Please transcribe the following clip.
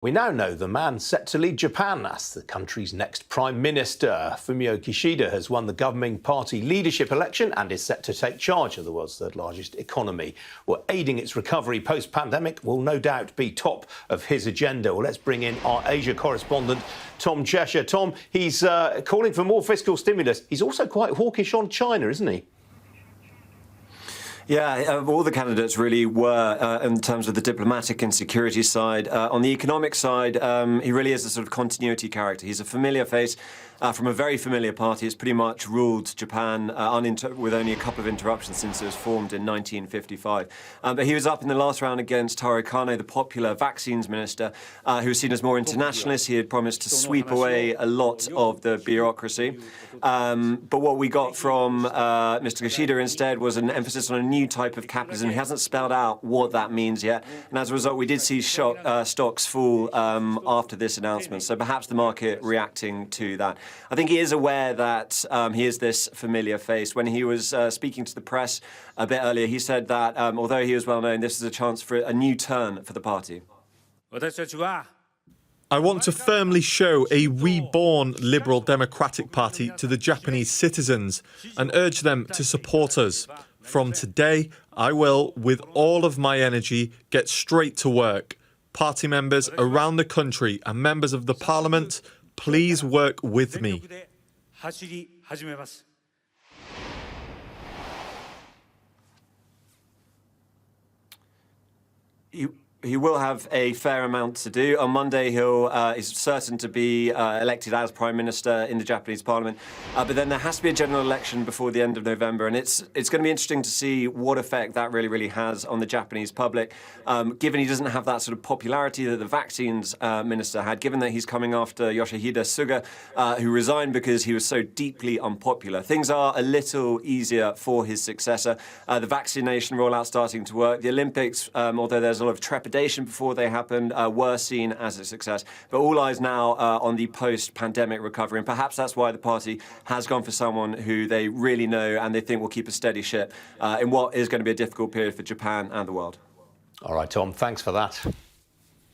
We now know the man set to lead Japan as the country's next Prime Minister. Fumio Kishida has won the governing party leadership election and is set to take charge of the world's third largest economy. Well, aiding its recovery post-pandemic will no doubt be top of his agenda. Well, let's bring in our Asia correspondent, Tom Cheshire. Tom, he's calling for more fiscal stimulus. He's also quite hawkish on China, isn't he? Yeah, all the candidates really were in terms of the diplomatic and security side. On the economic side, he really is a sort of continuity character. He's a familiar face from a very familiar party. It's pretty much ruled Japan with only a couple of interruptions since it was formed in 1955. But he was up in the last round against Taro Kano, the popular vaccines minister, who was seen as more internationalist. He had promised to sweep away a lot of the bureaucracy. But what we got from Mr. Kishida instead was an emphasis on a new type of capitalism. He hasn't spelled out what that means yet. And as a result, we did see stocks fall after this announcement. So perhaps the market reacting to that. I think he is aware that he is this familiar face. When he was speaking to the press a bit earlier, he said that although he was well known, this is a chance for a new turn for the party. I want to firmly show a reborn Liberal Democratic Party to the Japanese citizens and urge them to support us. From today, I will, with all of my energy, get straight to work. Party members around the country and members of the parliament, please work with me. He will have a fair amount to do. On Monday, is certain to be elected as Prime Minister in the Japanese Parliament. But then there has to be a general election before the end of November. And it's going to be interesting to see what effect that really has on the Japanese public, given he doesn't have that sort of popularity that the vaccines minister had, given that he's coming after Yoshihide Suga, who resigned because he was so deeply unpopular. Things are a little easier for his successor. The vaccination rollout starting to work. The Olympics, although there's a lot of trepidation before they happened, were seen as a success. But all eyes now on the post-pandemic recovery, and perhaps that's why the party has gone for someone who they really know and they think will keep a steady ship in what is going to be a difficult period for Japan and the world. All right, Tom, thanks for that.